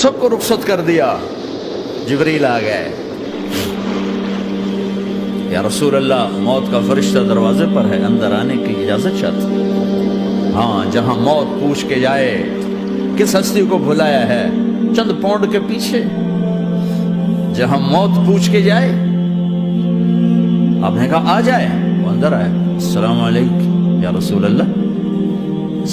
سب کو رخصت کر دیا. جبریل آ گئے. یا رسول اللہ موت کا فرشتہ دروازے پر ہے, اندر آنے کی اجازت چاہتا. ہاں, جہاں موت پوچھ کے جائے کس ہستی کو بھلایا ہے چند پونڈ کے پیچھے, جہاں موت پوچھ کے جائے. آپ نے کہا آ جائے, وہ اندر آئے. السلام علیکم یا رسول اللہ,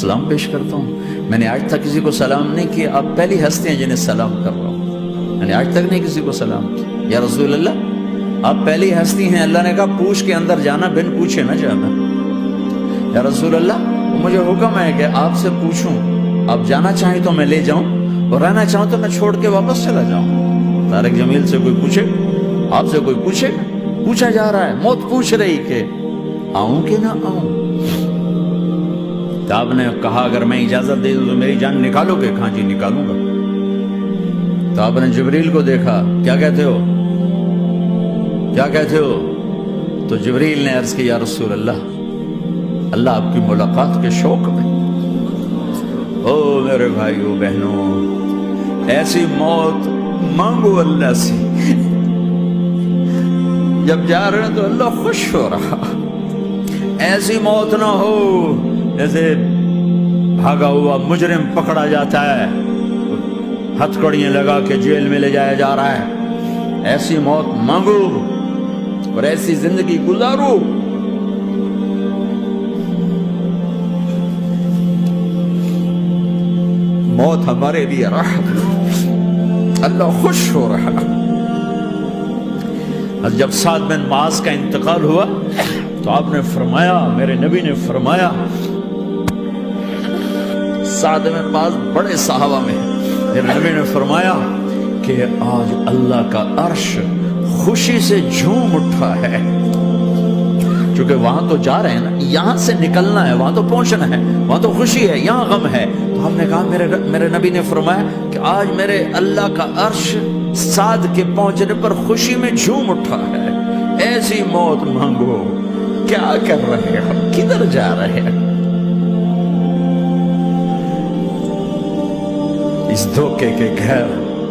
سلام پیش کرتا ہوں. میں نے آج تک کسی کو سلام نہیں کیا, آپ پہلی ہستی ہیں جنہیں سلام کر رہا ہوں. میں نے آج تک نہیں کسی کو سلام کیا. یا رسول اللہ آپ پہلی ہستی ہیں, اللہ نے کہا پوچھ کے اندر جانا, بن پوچھے نہ جانا. یا رسول اللہ مجھے حکم ہے کہ آپ سے پوچھوں, آپ جانا چاہیں تو میں لے جاؤں, اور رہنا چاہوں تو میں چھوڑ کے واپس چلا جاؤں. طارق جمیل سے کوئی پوچھے, آپ سے کوئی پوچھے, پوچھا جا رہا ہے, موت پوچھ رہی کہ آؤں کہ نہ آؤں. تو آپ نے کہا اگر میں اجازت دے دوں تو میری جان نکالو گے؟ کہاں جی نکالوں گا. تو آپ نے جبریل کو دیکھا, کیا کہتے ہو, کیا کہتے ہو؟ تو جبریل نے عرض کی یا رسول اللہ, اللہ آپ کی ملاقات کے شوق میں. او میرے بھائیو بہنوں, ایسی موت مانگو اللہ سے. جب جا رہے ہیں تو اللہ خوش ہو رہا. ایسی موت نہ ہو جیسے بھاگا ہوا مجرم پکڑا جاتا ہے, ہتھکڑیاں لگا کے جیل میں لے جایا جا رہا ہے. ایسی موت مانگو اور ایسی زندگی گزارو. موت ہمارے لیے راحت, اللہ خوش ہو رہا. جب سعد بن معاذ کا انتقال ہوا تو آپ نے فرمایا, میرے نبی نے فرمایا, سعد بن معاذ بڑے صحابہ میں ہے, میرے نبی نے فرمایا کہ آج اللہ کا عرش خوشی سے جھوم اٹھا ہے. چونکہ وہاں تو جا رہے ہیں نا, یہاں سے نکلنا ہے, وہاں تو پہنچنا ہے, وہاں تو خوشی ہے, یہاں غم ہے. تو ہم نے کہا میرے نبی نے فرمایا کہ آج میرے اللہ کا عرش سعد کے پہنچنے پر خوشی میں جھوم اٹھا ہے. ایسی موت مانگو. کیا کر رہے ہو, کدھر جا رہے ہیں؟ اس دھوکے کے گھر,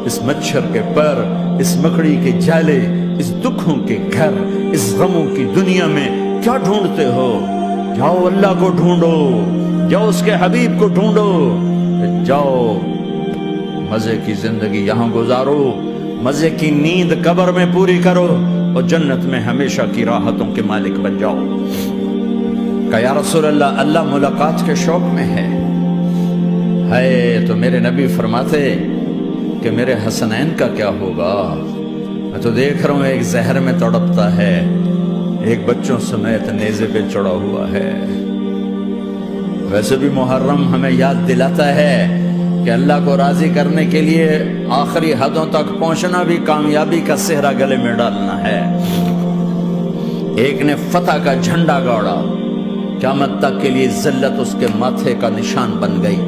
اس مچھر کے پر, اس مکڑی کے جالے, اس دکھوں کے گھر, اس غموں کی دنیا میں کیا ڈھونڈتے ہو؟ جاؤ اللہ کو ڈھونڈو, جاؤ اس کے حبیب کو ڈھونڈو, جاؤ مزے کی زندگی یہاں گزارو, مزے کی نیند قبر میں پوری کرو, اور جنت میں ہمیشہ کی راحتوں کے مالک بن جاؤ. کہ یا رسول اللہ, اللہ ملاقات کے شوق میں ہے. تو میرے نبی فرماتے کہ میرے حسنین کا کیا ہوگا؟ میں تو دیکھ رہا ہوں ایک زہر میں تڑپتا ہے, ایک بچوں سمیت نیزے پہ چڑھا ہوا ہے. ویسے بھی محرم ہمیں یاد دلاتا ہے کہ اللہ کو راضی کرنے کے لیے آخری حدوں تک پہنچنا بھی کامیابی کا صحرا گلے میں ڈالنا ہے. ایک نے فتح کا جھنڈا گاڑا, قیامت تک کے لیے ذلت اس کے ماتھے کا نشان بن گئی.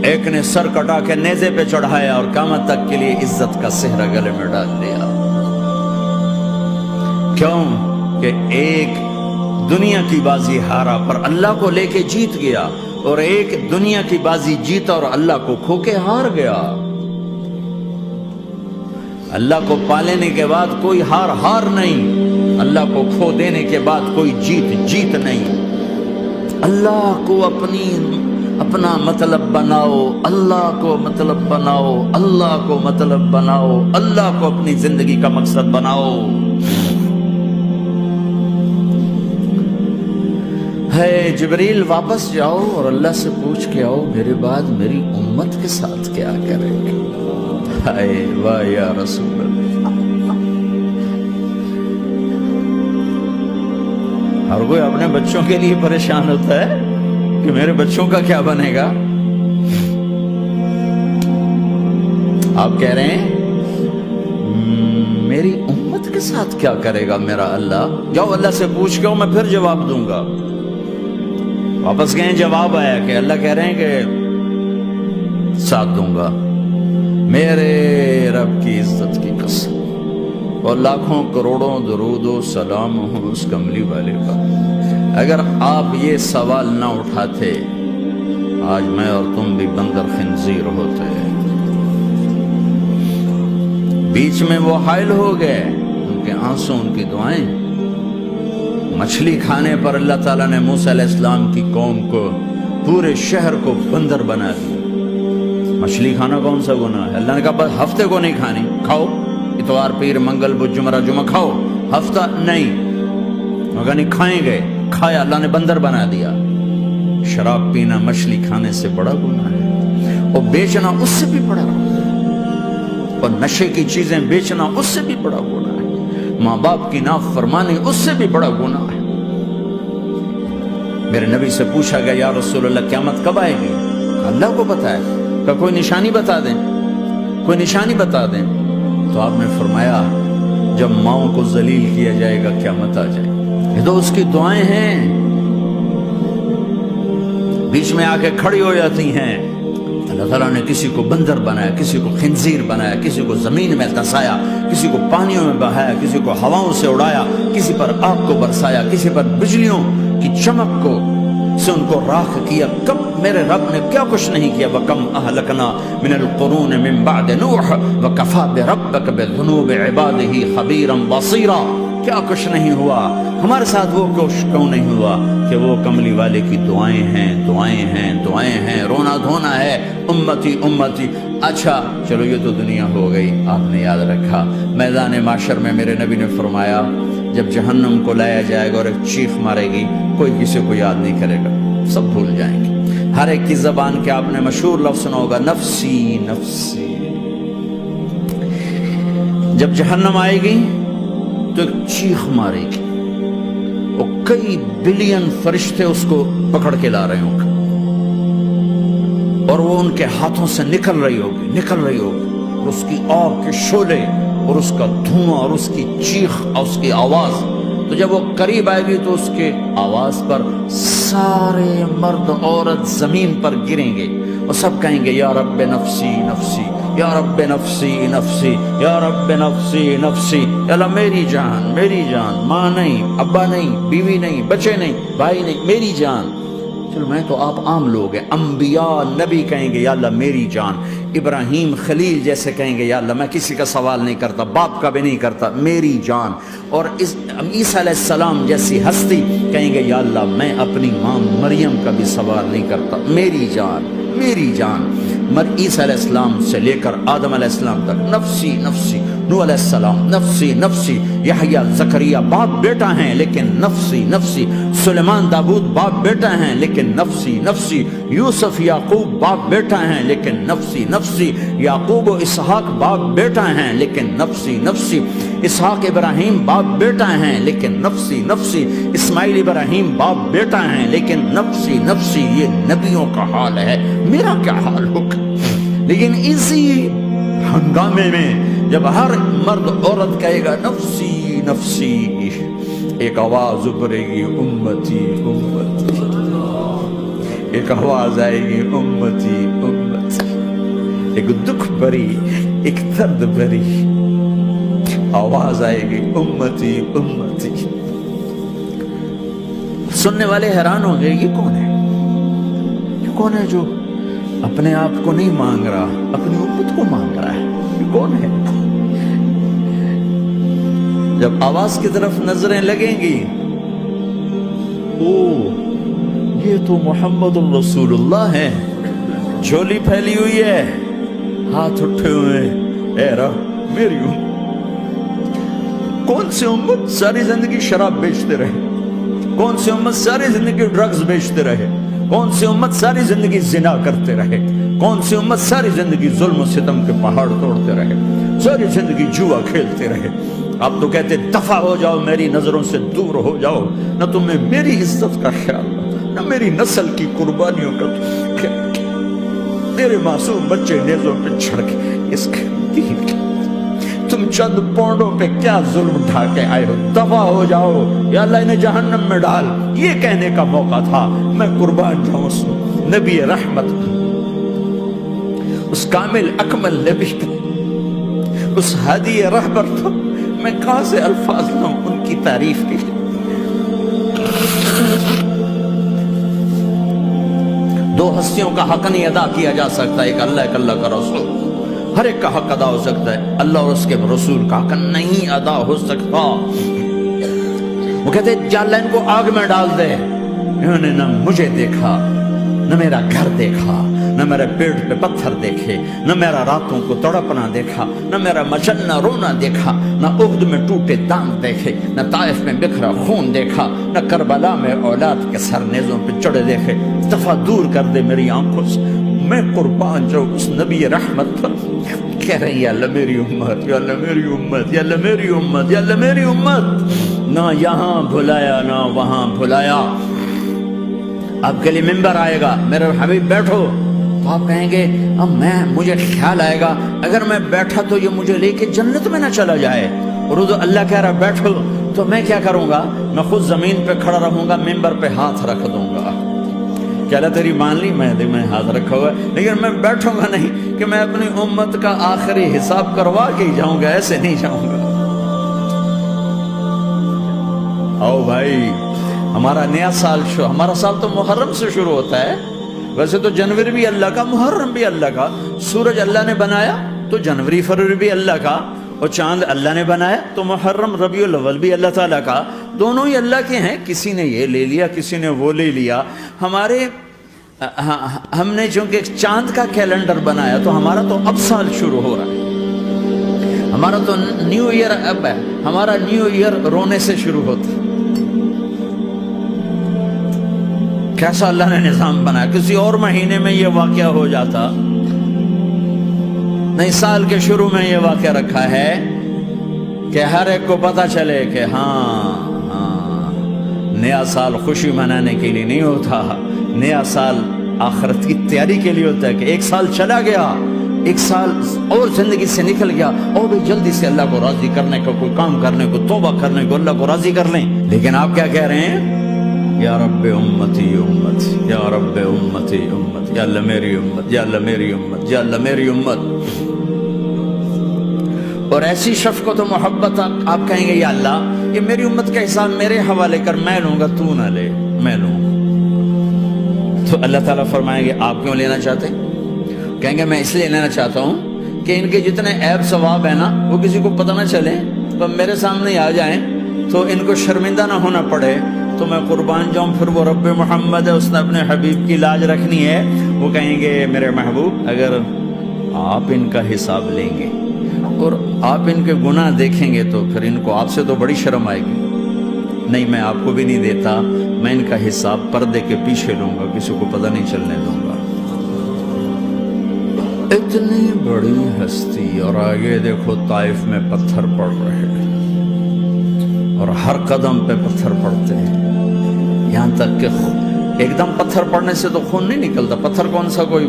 ایک نے سر کٹا کے نیزے پہ چڑھایا اور قیامت تک کے لیے عزت کا صحرا گلے میں ڈال دیا. کیوں کہ ایک دنیا کی بازی ہارا پر اللہ کو لے کے جیت گیا, اور ایک دنیا کی بازی جیتا اور اللہ کو کھو کے ہار گیا. اللہ کو پا لینے کے بعد کوئی ہار نہیں, اللہ کو کھو دینے کے بعد کوئی جیت نہیں. اللہ کو اپنا مطلب بناؤ, اللہ کو مطلب بناؤ, اللہ کو مطلب بناؤ, اللہ کو اپنی زندگی کا مقصد بناؤ. جبریل واپس جاؤ اور اللہ سے پوچھ کے آؤ میرے بعد میری امت کے ساتھ کیا کریں گے. واہ یا رسول اللہ. ہر کوئی اپنے بچوں کے لیے پریشان ہوتا ہے کہ میرے بچوں کا کیا بنے گا. آپ کہہ رہے ہیں میری امت کے ساتھ کیا کرے گا میرا اللہ. جاؤ اللہ سے پوچھ کے میں پھر جواب دوں گا. واپس گئے, جواب آیا کہ اللہ کہہ رہے ہیں کہ ساتھ دوں گا. میرے رب کی عزت کی قسم, اور لاکھوں کروڑوں درود و سلام ہوں اس کملی والے پر, اگر آپ یہ سوال نہ اٹھاتے آج میں اور تم بھی بندر خنزیر ہوتے. بیچ میں وہ حائل ہو گئے، ان کے آنسو، ان کی دعائیں۔ مچھلی کھانے پر اللہ تعالیٰ نے موسیٰ علیہ السلام کی قوم کو، پورے شہر کو بندر بنا دیا۔ مچھلی کھانا کون سا گناہ ہے؟ اللہ نے کہا بس ہفتے کو نہیں کھانی، کھاؤ اتوار پیر منگل بدھ جمعہ جمعہ کھاؤ، ہفتہ نہیں، مگر نہیں کھائیں گے، کھایا، اللہ نے بندر بنا دیا۔ شراب پینا مچھلی کھانے سے بڑا گناہ ہے، اور بیچنا اس سے بھی بڑا گناہ ہے، اور نشے کی چیزیں بیچنا اس سے بھی بڑا گناہ ہے، ماں باپ کی نافرمانی اس سے بھی بڑا گناہ ہے۔ میرے نبی سے پوچھا گیا یا رسول اللہ قیامت کب آئے گی؟ اللہ کو پتہ ہے، کہ کوئی نشانی بتا دیں، کوئی نشانی بتا دیں۔ تو آپ نے فرمایا جب ماؤں کو ذلیل کیا جائے گا قیامت آ جائے گی۔ یہ تو اس کی دعائیں ہیں، بیچ میں آ کے کھڑی ہو جاتی ہیں۔ اللہ تعالیٰ نے کسی کو بندر بنایا، کسی کو خنزیر بنایا، کسی کو زمین میں دھسایا، کسی کو پانیوں میں بہایا، کسی کو ہواؤں سے اڑایا، کسی پر آگ کو برسایا، کسی پر بجلیوں کی چمک کو سے ان کو راکھ کیا۔ کب میرے رب نے کیا کچھ نہیں کیا۔ وَكَمْ أَهْلَكْنَا مِنَ الْقُرُونِ مِنْ بَعْدِ نُوحٍ وَكَفَى بِرَبِّكَ بِذُنُوبِ عِبَادِهِ خَبِيرًا بَصِيرًا۔ کیا کچھ نہیں ہوا ہمارے ساتھ، وہ کچھ کیوں نہیں ہوا کہ وہ کملی والے کی دعائیں ہیں، دعائیں ہیں، دعائیں ہیں، رونا دھونا ہے، امتی امتی۔ اچھا چلو یہ تو دنیا ہو گئی، آپ نے یاد رکھا میدان معاشر میں میرے نبی نے فرمایا جب جہنم کو لایا جائے گا اور ایک چیخ مارے گی، کوئی کسی کو یاد نہیں کرے گا، سب بھول جائیں گے۔ ہر ایک کی زبان کے آپ نے مشہور لفظ سنا ہوگا، نفسی نفسی۔ جب جہنم آئے گی تو ایک چیخ مارے گی، اور کئی بلین فرشتے اس کو پکڑ کے لا رہے ہوں گے، اور وہ ان کے ہاتھوں سے نکل رہی ہوگی، اور اس کی آگ کے شعلے اور اس کا دھواں اور اس کی چیخ اور اس کی آواز۔ تو جب وہ قریب آئے گی تو اس کے آواز پر سارے مرد عورت زمین پر گریں گے، اور سب کہیں گے یا رب نفسی نفسی، یا رب نفسی نفسی، یا رب نفسی نفسی۔ یا اللہ میری جان، میری جان، ماں نہیں، ابا نہیں، بیوی نہیں، بچے نہیں، بھائی نہیں، میری جان۔ چلو میں تو آپ عام لوگ ہیں، انبیاء نبی کہیں گے یا اللہ میری جان، ابراہیم خلیل جیسے کہیں گے یا اللہ میں کسی کا سوال نہیں کرتا، باپ کا بھی نہیں کرتا، میری جان۔ اور عیسیٰ علیہ السلام جیسی ہستی کہیں گے یا اللہ میں اپنی ماں مریم کا بھی سوال نہیں کرتا، میری جان، میری جان۔ عیسیٰ علیہ السلام سے لے کر آدم علیہ السلام تک نفسی نفسی، نوح علیہ السلام نفسی نفسی، یحییٰ زکریا باپ بیٹا ہیں لیکن نفسی نفسی، سلیمان داؤد باپ بیٹا ہیں لیکن نفسی نفسی، یوسف یعقوب باپ بیٹا ہیں لیکن نفسی نفسی، یعقوب و اسحاق باپ بیٹا ہیں لیکن نفسی نفسی، اسحاق ابراہیم باپ بیٹا ہیں لیکن نفسی نفسی، اسماعیل ابراہیم باپ بیٹا ہیں لیکن نفسی نفسی۔ یہ نبیوں کا حال ہے، میرا کیا حال ہوگا؟ لیکن اسی ہنگامے میں جب ہر مرد عورت کہے گا نفسی نفسی، ایک آواز ابھرے گی امتی امتی، ایک آواز آئے گی امتی امتی، ایک دکھ بھری، ایک درد بھری آواز آئے گی امتی امتی۔ سننے والے حیران ہوں گے یہ کون ہے، یہ کون ہے جو اپنے آپ کو نہیں مانگ رہا، اپنی امت کو مانگ رہا ہے، یہ کون ہے؟ جب آواز کی طرف نظریں لگیں گی، او یہ تو محمد الرسول اللہ ہے، جھولی پھیلی ہوئی ہے، ہاتھ اٹھے ہوئے، اے رب میری امت۔ کون سی امت ساری زندگی شراب بیچتے رہے، کون سی امت ساری زندگی ڈرگز بیچتے رہے، کون سی امت ساری زندگی زنا کرتے رہے، کون سی امت ساری زندگی ظلم و ستم کے پہاڑ توڑتے رہے، ساری زندگی جوا کھیلتے رہے۔ آپ تو کہتے دفع ہو جاؤ، میری نظروں سے دور ہو جاؤ، نہ تمہیں میری عزت کا خیال نہ میری نسل کی قربانیوں کا خیال، میرے معصوم بچے نیزوں پہ چھڑ کے اس کے دین کے تم چند پونڈوں پہ کیا ظلم اٹھا کے آئے ہو، دفع ہو جاؤ، یا اللہ انہیں جہنم میں ڈال۔ یہ کہنے کا موقع تھا، میں قربان جاؤں اس نبی رحمت، اس کامل اکمل نبی، اس ہادی رہبر پر میں کہاں سے الفاظ لوں ان کی تعریف کی۔ دو ہستیوں کا حق نہیں ادا کیا جا سکتا، ایک اللہ کا رسول۔ ہر ایک کا حق ادا ہو سکتا ہے، اللہ اور اس کے رسول کا حق نہیں ادا ہو سکتا۔ وہ کہتے جا اللہ ان کو آگ میں ڈال دے۔ انہوں نے نہ مجھے دیکھا، نہ میرا گھر دیکھا، نہ میرے پیٹ پہ پتھر دیکھے، نہ میرا راتوں کو تڑپنا دیکھا، نہ میرا مچلنا رونا دیکھا، نہ احد میں ٹوٹے دانت دیکھے، نہ طائف میں بکھرا خون دیکھا، نہ کربلا میں اولاد کے سر نیزوں پہ چڑھے دیکھے۔ دفعہ دور کر دے میری آنکھوں سے، میں قربان جو اس نبی رحمت پر۔ کہہ رہے ہیں یا اللہ میری امت، یا اللہ میری امت، یا اللہ میری امت، یا اللہ میری امت۔ نہ یہاں بھلایا نہ وہاں بھلایا۔ آپ کے لیے ممبر آئے گا، میرے حبیب بیٹھو، تو آپ کہیں گے اب مجھے خیال آئے گا اگر میں بیٹھا تو یہ مجھے لے کے جنت میں نہ چلا جائے، اور اللہ کہہ رہا بیٹھو تو میں کیا کروں گا؟ میں خود زمین پہ کھڑا رہوں گا، ممبر پہ ہاتھ رکھ دوں گا کہ اللہ تیری مان لی، میں ہاتھ رکھا ہوا ہے، لیکن میں بیٹھوں گا نہیں کہ میں اپنی امت کا آخری حساب کروا کے ہی جاؤں گا، ایسے نہیں جاؤں گا۔ آؤ بھائی، ہمارا نیا سال ہمارا سال تو محرم سے شروع ہوتا ہے، ویسے تو جنوری بھی اللہ کا، محرم بھی اللہ کا، سورج اللہ نے بنایا تو جنوری فروری بھی اللہ کا، اور چاند اللہ نے بنایا تو محرم ربیع الاول بھی اللہ تعالیٰ کا، دونوں ہی اللہ کے ہیں۔ کسی نے یہ لے لیا، کسی نے وہ لے لیا۔ ہم نے چونکہ چاند کا کیلنڈر بنایا تو ہمارا تو اب سال شروع ہو رہا ہے، ہمارا تو نیو ایئر اب ہے، ہمارا نیو ایئر رونے سے شروع ہوتا ہے۔ کیسا اللہ نے نظام بنایا، کسی اور مہینے میں یہ واقعہ ہو جاتا، نہیں سال کے شروع میں یہ واقعہ رکھا ہے کہ ہر ایک کو پتہ چلے کہ ہاں نیا سال خوشی منانے کے لیے نہیں ہوتا، نیا سال آخرت کی تیاری کے لیے ہوتا ہے کہ ایک سال چلا گیا، ایک سال اور زندگی سے نکل گیا، اور بھی جلدی سے اللہ کو راضی کرنے کا کوئی کام کرنے کو، توبہ کرنے کو، اللہ کو راضی کر لیں۔ لیکن آپ کیا کہہ رہے ہیں؟ یا رب امتی امتی، یا رب امتی امت، یا اللہ میری امت، یا اللہ میری امت، یا اللہ میری امت۔ اور ایسی شفقت و محبت آپ کہیں گے یا اللہ یہ میری امت کا حساب میرے حوالے کر، میں لوں گا، تو نہ لے، میں لوں۔ تو اللہ تعالیٰ فرمائیں گے آپ کیوں لینا چاہتے؟ کہیں گے میں اس لیے لینا چاہتا ہوں کہ ان کے جتنے عیب ثواب ہیں نا وہ کسی کو پتہ نہ چلے، تو میرے سامنے آ جائیں تو ان کو شرمندہ نہ ہونا پڑے، تو میں قربان جاؤں۔ پھر وہ رب محمد ہے، اس نے اپنے حبیب کی لاج رکھنی ہے، وہ کہیں گے میرے محبوب اگر آپ ان کا حساب لیں گے اور آپ ان کے گناہ دیکھیں گے تو پھر ان کو آپ سے تو بڑی شرم آئے گی، نہیں میں آپ کو بھی نہیں دیتا، میں ان کا حساب پردے کے پیچھے لوں گا، کسی کو پتہ نہیں چلنے دوں گا۔ اتنی بڑی ہستی، اور آگے دیکھو طائف میں پتھر پڑ رہے ہیں، اور ہر قدم پہ پتھر پڑتے ہیں، یہاں تک کہ ایک دم پتھر پڑنے سے تو خون نہیں نکلتا، پتھر کون سا کوئی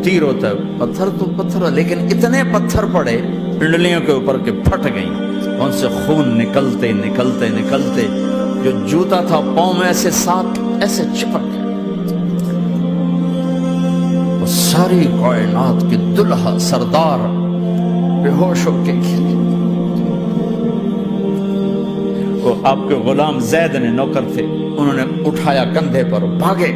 تیر ہوتا ہے، پتھر تو پتھر، لیکن اتنے پتھر پڑے پنڈلیوں کے اوپر کے پھٹ گئیں، ان سے خون نکلتے نکلتے نکلتے جو جوتا تھا پاؤں میں ایسے ساتھ ایسے چپک گئے۔ وہ ساری کائنات کے دلہا سردار بے ہوش ہو کے گرے۔ وہ آپ کے غلام زید نے نوکر تھے، انہوں نے اٹھایا کندھے پر، بھاگے،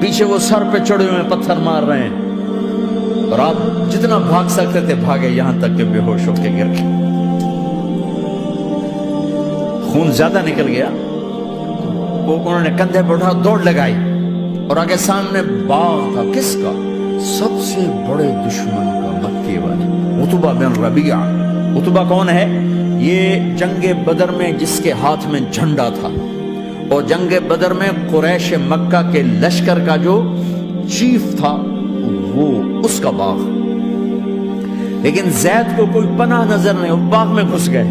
پیچھے وہ سر پہ چڑھے ہوئے پتھر مار رہے ہیں، اور آپ جتنا بھاگ سکتے تھے بھاگے، یہاں تک کہ بے ہوش ہو کے گر گئے۔ خون زیادہ نکل گیا، وہ انہوں نے کندھے پہ اٹھا دوڑ لگائی، اور آگے سامنے باغ تھا، کس کا؟ سب سے بڑے دشمن کا، مکے والے عتبہ بن ربیعہ۔ عتبہ کون ہے؟ یہ جنگ بدر میں جس کے ہاتھ میں جھنڈا تھا، اور جنگ بدر میں قریش مکہ کے لشکر کا جو چیف تھا وہ اس کا باغ، لیکن زید کو کوئی پناہ نظر نہیں، وہ باغ میں گھس گئے،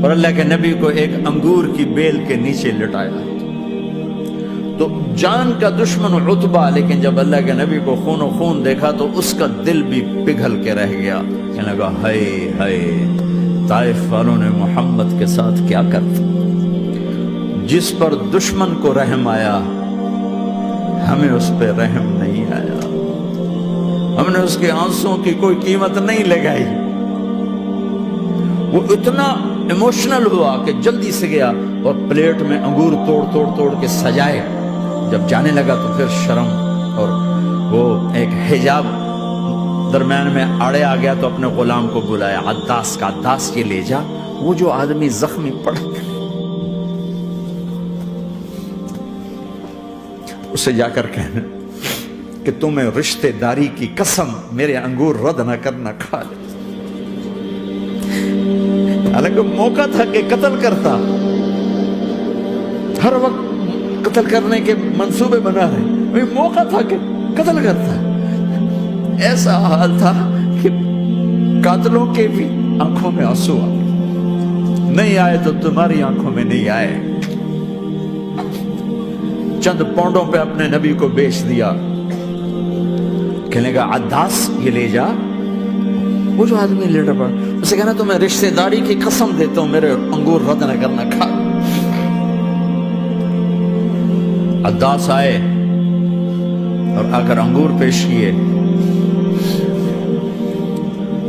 اور اللہ کے نبی کو ایک انگور کی بیل کے نیچے لٹایا۔ تو جان کا دشمن عتبہ، لیکن جب اللہ کے نبی کو خون و خون دیکھا تو اس کا دل بھی پگھل کے رہ گیا، کہنے لگا ہائے ہائے، طائف والوں نے محمد کے ساتھ کیا کرتا؟ جس پر دشمن کو رحم آیا ہمیں اس پہ رحم نہیں آیا، ہم نے اس کے آنسوں کی کوئی قیمت نہیں لگائی۔ وہ اتنا ایموشنل ہوا کہ جلدی سے گیا اور پلیٹ میں انگور توڑ کے سجائے، جب جانے لگا تو پھر شرم اور وہ ایک حجاب درمیان میں آڑے آ گیا تو اپنے غلام کو بلایا، عداس کا، عداس یہ لے جا وہ جو آدمی زخمی پڑ اسے جا کر کہنا کہ تمہیں رشتہ داری کی قسم میرے انگور رد نہ کرنا، کھا لے۔ حالانکہ موقع تھا کہ قتل کرتا، ہر وقت قتل کرنے کے منصوبے بنا رہے، موقع تھا کہ قتل کرتا۔ ایسا حال تھا کہ قاتلوں کے بھی آنکھوں میں آنسو آئے، نہیں آئے تو تمہاری آنکھوں میں نہیں آئے۔ چند پونڈوں پہ اپنے نبی کو بیچ دیا، کہنے لگا عداس یہ لے جا، وہ جو آدمی لیٹر پڑا اسے کہنا تو میں رشتہ داری کی قسم دیتا ہوں میرے انگور رد نہ کرنا، کھا۔ عداس آئے اور آ کر انگور پیش کیے،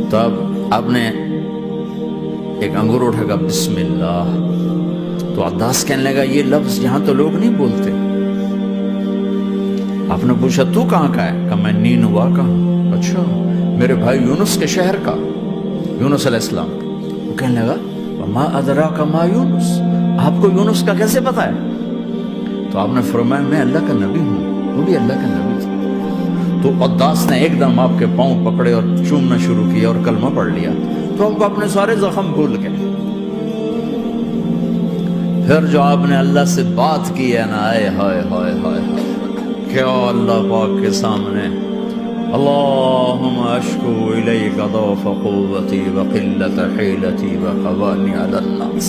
تو اب آپ نے ایک انگور اٹھا کر بسم اللہ، تو عداس کہنے لگا یہ لفظ یہاں تو لوگ نہیں بولتے۔ آپ نے پوچھا تو کہاں کا ہے؟ کہا میں نینوا کا ہوں۔ اچھا، میرے بھائی یونس کے شہر کا، یونس علیہ السلام۔ وہ کہنے لگا وما ادراک ما یونس، آپ کو یونس کا کیسے پتا ہے؟ تو آپ نے فرمایا میں اللہ کا نبی ہوں، وہ بھی اللہ کا نبی تھا۔ تو عداس نے ایک دم آپ کے پاؤں پکڑے اور چومنا شروع کیا اور کلمہ پڑھ لیا، تو آپ اپنے سارے زخم بھول گئے۔ پھر جو آپ نے اللہ سے بات کی ہے نا، آئے ہائے ہائے ہائے کیا اللہ پاک کے سامنے، اللہم اشکو الیک ضعف قوتی وقلت حیلتی وقوانی علی الناس،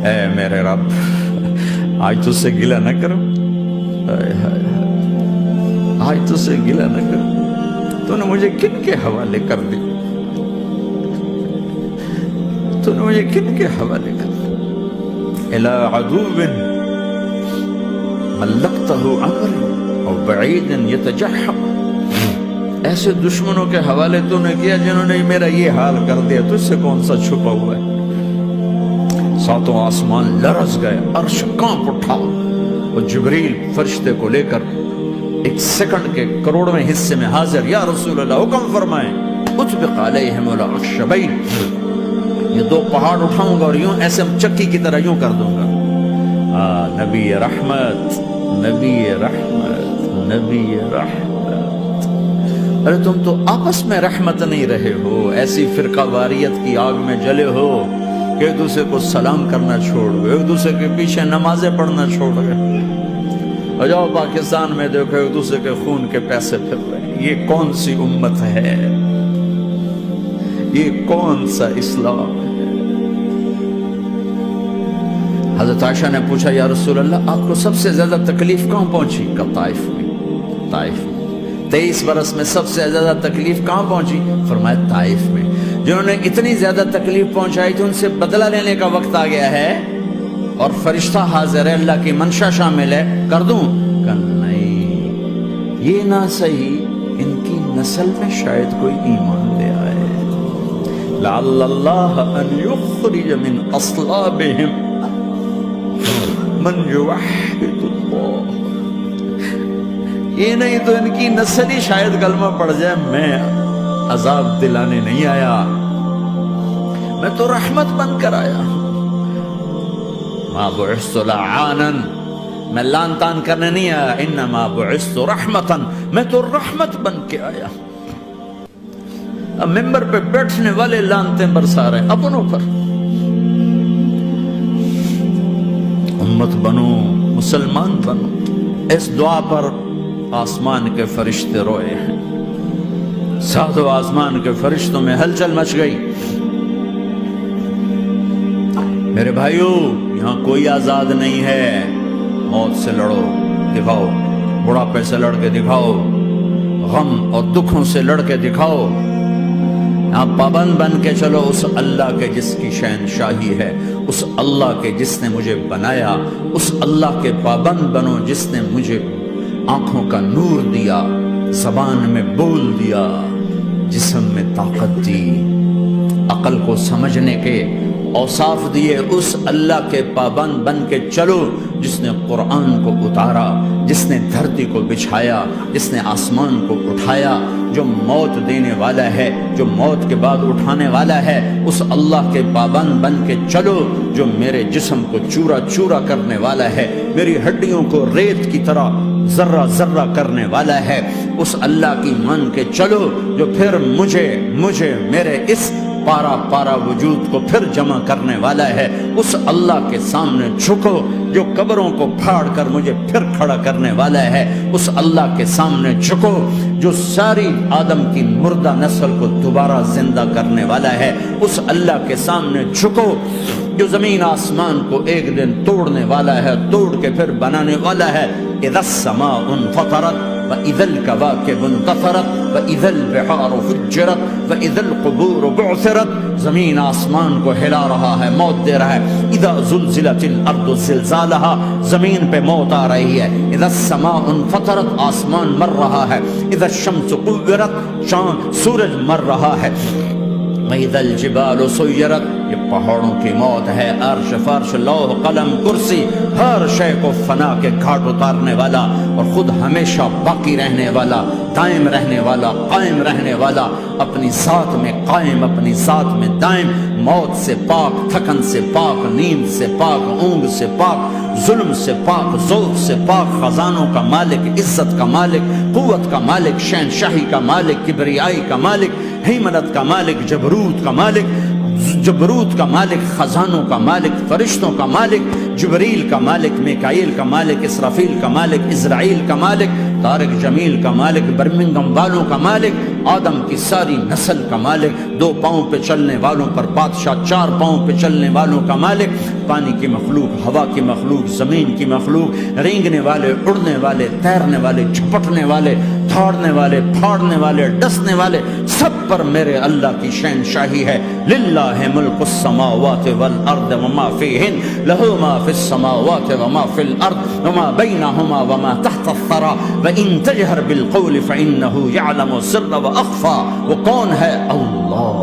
اے میرے رب آج تجھ سے گلہ نہ کروں، آج تجھ سے گلہ نہ کروں، تو نے مجھے کن کے حوالے کر دی، تو نے مجھے کن کے حوالے کر دی، الی عدو ملکتہ عمری اور بعید یتجحم، ایسے دشمنوں کے حوالے تو نے کیا جنہوں نے میرا یہ حال کر دیا، تجھ سے کون سا چھپا ہوا ہے۔ ساتوں آسمان لرز گئے، عرش کانپ اٹھا، وہ جبریل فرشتے کو لے کر ایک سیکنڈ کے کروڑویں حصے میں حاضر، یا رسول اللہ حکم فرمائیں اطبق علیہم الاخشبین، یہ دو پہاڑ اٹھاؤں گا اور یوں ایسے چکی کی طرح یوں کر دوں گا۔ نبی رحمت، نبی رحمت، نبی رحمت، ارے تم تو آپس میں رحمت نہیں رہے ہو، ایسی فرقہ واریت کی آگ میں جلے ہو کہ ایک دوسرے کو سلام کرنا چھوڑ گئے، ایک دوسرے کے پیچھے نمازیں پڑھنا چھوڑ گئے۔ اور جاؤ پاکستان میں دیکھو ایک دوسرے کے خون کے پیسے پھر رہے ہیں، یہ کون سی امت ہے، یہ کون سا اسلام ہے؟ حضرت عائشہ نے پوچھا یا رسول اللہ آپ کو سب سے زیادہ تکلیف کہاں پہنچی؟ کہ طائف میں، طائف میں 23 برس میں سب سے زیادہ تکلیف کہاں پہنچی؟ فرمایا طائف میں۔ جنہوں نے اتنی زیادہ تکلیف پہنچائی تھی ان سے بدلہ لینے کا وقت آ گیا ہے، اور فرشتہ حاضر ہے، اللہ کی منشا شامل ہے، کر دوں؟ کہ نہیں، یہ نہ صحیح، ان کی نسل میں شاید کوئی ایمان لے آئے، لعل اللہ ان یخرج من اصلابہم من یوحد اللہ، یہ نہیں تو ان کی نسل ہی شاید کلمہ پڑ جائے۔ میں عذاب دلانے نہیں آیا، میں تو رحمت بن کر آیا، ما بعثت لعانا، میں لان تان کرنے نہیں آیا، انما بعثت رحمتا، میں تو رحمت بن کے آیا۔ اب ممبر پہ بیٹھنے والے لانتیں برسا رہے اپنوں پر۔ امت بنو، مسلمان بنو، اس دعا پر آسمان کے فرشتے روئے ہیں، ساتوں آسمان کے فرشتوں میں ہلچل مچ گئی۔ میرے بھائیو یہاں کوئی آزاد نہیں ہے، موت سے لڑو، دکھاؤ، بڑھاپے سے لڑ کے دکھاؤ، غم اور دکھوں سے لڑ کے دکھاؤ، آپ پابند بن کے چلو اس اللہ کے جس کی شہنشاہی ہے، اس اللہ کے جس نے مجھے بنایا، اس اللہ کے پابند بنو جس نے مجھے آنکھوں کا نور دیا، زبان میں بول دیا، جسم میں طاقت دی، عقل کو سمجھنے کے اوصاف دیے، اس اللہ کے پابند بن کے چلو جس نے قرآن کو اتارا، جس نے دھرتی کو بچھایا، جس نے آسمان کو اٹھایا، جو موت دینے والا ہے، جو موت کے بعد اٹھانے والا ہے، اس اللہ کے پابند بن کے چلو جو میرے جسم کو چورا چورا کرنے والا ہے، میری ہڈیوں کو ریت کی طرح ذرہ ذرہ کرنے والا ہے، اس اللہ کی مان کے چلو جو پھر مجھے میرے اس پارا پارا وجود کو پھر جمع کرنے والا ہے، اس اللہ کے سامنے جھکو جو قبروں کو پھاڑ کر مجھے پھر کھڑا کرنے والا ہے، اس اللہ کے سامنے جھکو جو ساری آدم کی مردہ نسل کو دوبارہ زندہ کرنے والا ہے، اس اللہ کے سامنے جھکو جو زمین آسمان کو ایک دن توڑنے والا ہے، توڑ کے پھر بنانے والا ہے۔ اذا السماء انفطرت وإذا الكواكب انتثرت وإذا البحار فجرت وإذا القبور بعثرت، زمین آسمان کو ہلا رہا ہے، موت دے رہا ہے۔ اذا زلزلت الارض زلزالها، زمین پہ موت آ رہی ہے۔ اذا السماء انفطرت، آسمان مر رہا ہے۔ اذا الشمس قورت، چاند سورج مر رہا ہے۔ وإذا الجبال سيرت، یہ پہاڑوں کی موت ہے۔ عرش فرش لوح قلم کرسی، ہر شے کو فنا کے گھاٹ اتارنے والا اور خود ہمیشہ باقی رہنے والا، دائم رہنے والا، قائم رہنے والا، اپنی ذات میں قائم، اپنی ذات میں دائم، موت سے پاک، تھکن سے پاک، نیند سے پاک، اونگ سے پاک، ظلم سے پاک، ذوق سے پاک، خزانوں کا مالک، عزت کا مالک، قوت کا مالک، شہنشاہی کا مالک، کبریائی کا مالک، ہیمنت کا مالک، جبروت کا مالک، جبروت کا مالک، خزانوں کا مالک، فرشتوں کا مالک، جبریل کا مالک، میکائیل کا مالک، اسرافیل کا مالک، اسرائیل کا مالک، طارق جمیل کا مالک، برمنگم والوں کا مالک، آدم کی ساری نسل کا مالک، 2 پاؤں پہ چلنے والوں پر بادشاہ، 4 پاؤں پہ چلنے والوں کا مالک، پانی کی مخلوق، ہوا کی مخلوق، زمین کی مخلوق، رینگنے والے، اڑنے والے، تیرنے والے، جھپٹنے والے، دھاڑنے والے، پھاڑنے والے، ڈسنے والے، سب پر میرے اللہ کی شہنشاہی ہے۔ للہ ملک السماوات والارض وما فیہن، لہ ما فی السماوات وما فی الارض وما بینہما وما تحت الثری وان تجہر بالقول فانہ یعلم السر واخفی۔ وہ کون ہے؟ اللہ۔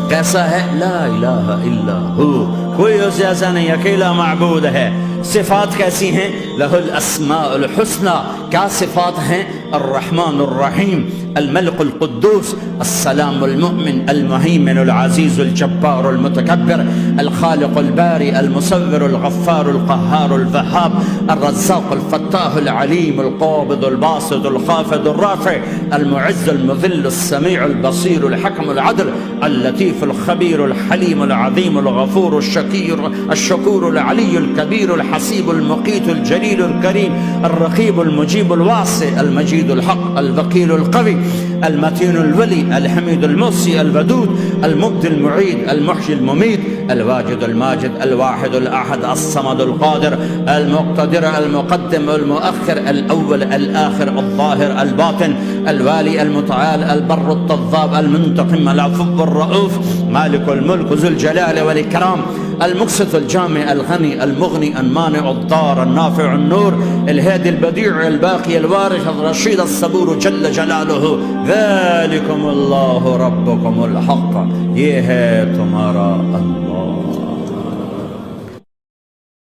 کیسا ہے؟ لا الہ الا ہو، کوئی اس جیسا نہیں، اکیلا معبود ہے۔ صفات کیسی ہیں؟ لہ الاسماء الحسنى، کیا صفات ہیں؟ الرحمن الرحیم، الملك القدوس، السلام المؤمن، المهيمن العزيز الجبار المتكبر، الخالق الباري المصور الغفار القهار الوهاب، الرزاق الفتاح العليم القابض الباسط الخافض الرافع، المعز المذل السميع البصير الحكم العدل، اللطيف الخبير الحليم العظيم الغفور الشكور العلي الكبير الحسيب المقيت الجليل الكريم، الرقيب المجيب الواسع، المجيد الحق، الوكيل القوي، المتين الولي، الحميد المحصي الودود، المبدي المعيد، المحيي المميت، الواجد الماجد، الواحد الأحد، الصمد القادر، المقتدر، المقدم المؤخر، الأول الآخر، الظاهر الباطن، الوالي المتعال، البر التضاب، المنتقم، العفو الرؤوف، مالك الملك ذو الجلال والإكرام، المقسط الجامع الغني المغني المانع الضار النافع النور، الهادي البديع الباقي الوارث الرشيد الصبور جل جلاله، ذلكم اللہ ربکم الحق، یہ ہے تمہارا اللہ۔